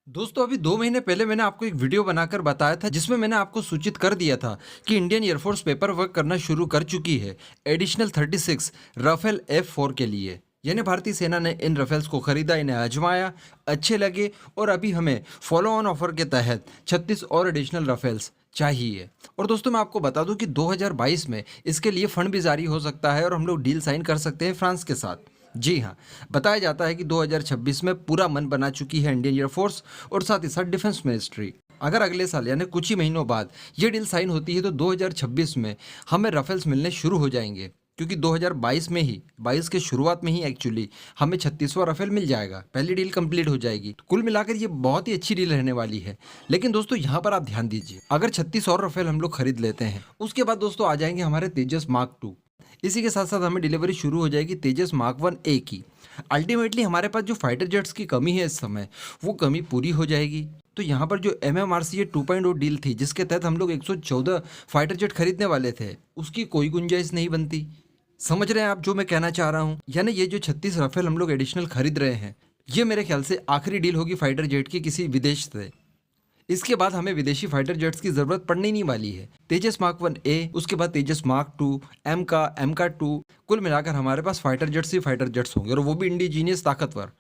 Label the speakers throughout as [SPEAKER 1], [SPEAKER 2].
[SPEAKER 1] दोस्तों अभी 2 महीने पहले मैंने आपको एक वीडियो बनाकर बताया था जिसमें मैंने आपको सूचित कर दिया था कि इंडियन एयरफोर्स पेपर वर्क करना शुरू कर चुकी है एडिशनल 36 राफेल F4 के लिए। यानी भारतीय सेना ने इन राफेल्स को खरीदा, इन्हें आजमाया, अच्छे लगे और अभी हमें फॉलो ऑन ऑफर के तहत 36 और एडिशनल राफेल्स चाहिए। और दोस्तों मैं आपको बता दूं कि 2022 में इसके लिए फंड भी जारी हो सकता है और हम लोग डील साइन कर सकते हैं फ्रांस के साथ। जी हाँ, बताया जाता है कि 2026 में पूरा मन बना चुकी है इंडियन एयरफोर्स और साथ ही साथ डिफेंस मिनिस्ट्री। अगर अगले साल यानी कुछ ही महीनों बाद ये डील साइन होती है तो 2026 में हमें राफेल्स मिलने शुरू हो जाएंगे, क्योंकि 2022 में ही 22 के शुरुआत में ही एक्चुअली हमें 36वां राफेल मिल जाएगा, पहली डील कंप्लीट हो जाएगी। तो कुल मिलाकर ये बहुत ही अच्छी डील रहने वाली है। लेकिन दोस्तों यहाँ पर आप ध्यान दीजिए, अगर 36 और राफेल हम लोग खरीद लेते हैं उसके बाद दोस्तों आ जाएंगे हमारे तेजस मार्क 2। इसी के साथ साथ हमें डिलीवरी शुरू हो जाएगी तेजस मार्क 1A की। अल्टीमेटली हमारे पास जो फाइटर जेट्स की कमी है इस समय, वो कमी पूरी हो जाएगी। तो यहाँ पर जो MMRCA 2.0 डील थी जिसके तहत हम लोग 114 फाइटर जेट खरीदने वाले थे, उसकी कोई गुंजाइश नहीं बनती। समझ रहे हैं आप जो मैं कहना चाह रहा हूँ? यानी ये जो 36 राफेल हम लोग एडिशनल खरीद रहे हैं, ये मेरे ख्याल से आखिरी डील होगी फाइटर जेट की किसी विदेश से। इसके बाद हमें विदेशी फाइटर जेट्स की जरूरत पड़ने ही नहीं वाली है। तेजस मार्क 1A, उसके बाद तेजस मार्क 2, एम का 2, कुल मिलाकर हमारे पास फाइटर जेट्स ही फाइटर जेट्स होंगे और वो भी इंडिजीनियस ताकतवर।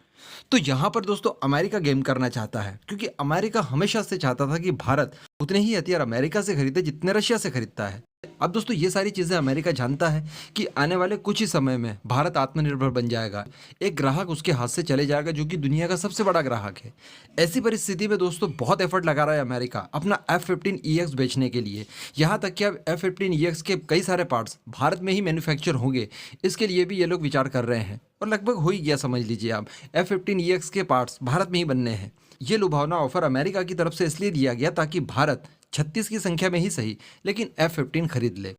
[SPEAKER 1] तो यहाँ पर दोस्तों अमेरिका गेम करना चाहता है, क्योंकि अमेरिका हमेशा से चाहता था कि भारत उतने ही हथियार अमेरिका से खरीदे जितने रशिया से खरीदता है। अब दोस्तों ये सारी चीज़ें अमेरिका जानता है कि आने वाले कुछ ही समय में भारत आत्मनिर्भर बन जाएगा, एक ग्राहक उसके हाथ से चले जाएगा जो कि दुनिया का सबसे बड़ा ग्राहक है। ऐसी परिस्थिति में दोस्तों बहुत एफर्ट लगा रहा है अमेरिका अपना F-15EX बेचने के लिए। यहाँ तक कि अब F-15EX के कई सारे पार्ट्स भारत में ही मैन्युफैक्चर होंगे, इसके लिए भी ये लोग विचार कर रहे हैं और लगभग हो ही गया, समझ लीजिए आप। F-15EX के पार्ट्स भारत में ही बनने हैं। ये लुभावना ऑफर अमेरिका की तरफ से इसलिए दिया गया ताकि भारत 36 की संख्या में ही सही लेकिन F-15 खरीद ले।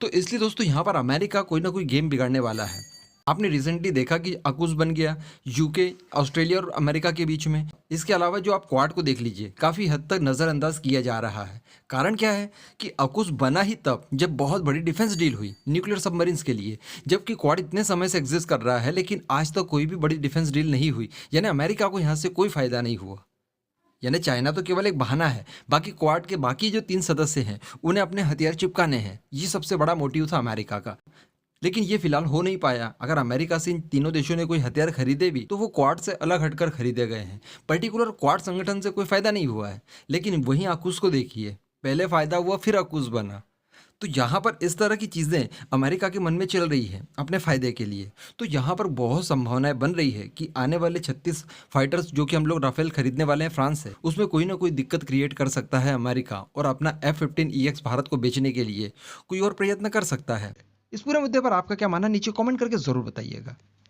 [SPEAKER 1] तो इसलिए दोस्तों यहाँ पर अमेरिका कोई ना कोई गेम बिगाड़ने वाला है। आपने रिसेंटली देखा कि अकुस बन गया यूके, ऑस्ट्रेलिया और अमेरिका के बीच में। इसके अलावा जो आप क्वाड को देख लीजिए, काफ़ी हद तक नज़रअंदाज किया जा रहा है। कारण क्या है कि अकुस बना ही तब जब बहुत बड़ी डिफेंस डील हुई न्यूक्लियर सबमरीन्स के लिए, जबकि क्वाड इतने समय से एग्जिस्ट कर रहा है लेकिन आज तक कोई भी बड़ी डिफेंस डील नहीं हुई। यानी अमेरिका को यहाँ से कोई फायदा नहीं हुआ। यानी चाइना तो केवल एक बहाना है, बाकी क्वाड के बाकी जो 3 सदस्य हैं उन्हें अपने हथियार चिपकाने हैं। ये सबसे बड़ा मोटिव था अमेरिका का, लेकिन ये फिलहाल हो नहीं पाया। अगर अमेरिका से इन तीनों देशों ने कोई हथियार खरीदे भी तो वो क्वाड से अलग हटकर खरीदे गए हैं। पर्टिकुलर क्वाड संगठन से कोई फायदा नहीं हुआ है। लेकिन वहीं आकुस को देखिए, पहले फायदा हुआ फिर आकुस बना। तो यहाँ पर इस तरह की चीज़ें अमेरिका के मन में चल रही है अपने फायदे के लिए। तो यहाँ पर बहुत संभावनाएं बन रही है कि आने वाले 36 फाइटर्स जो कि हम लोग राफेल खरीदने वाले हैं फ्रांस से, उसमें कोई ना कोई दिक्कत क्रिएट कर सकता है अमेरिका और अपना F-15EX भारत को बेचने के लिए कोई और प्रयत्न कर सकता है। इस पूरे मुद्दे पर आपका क्या मानना, नीचे कमेंट करके ज़रूर बताइएगा।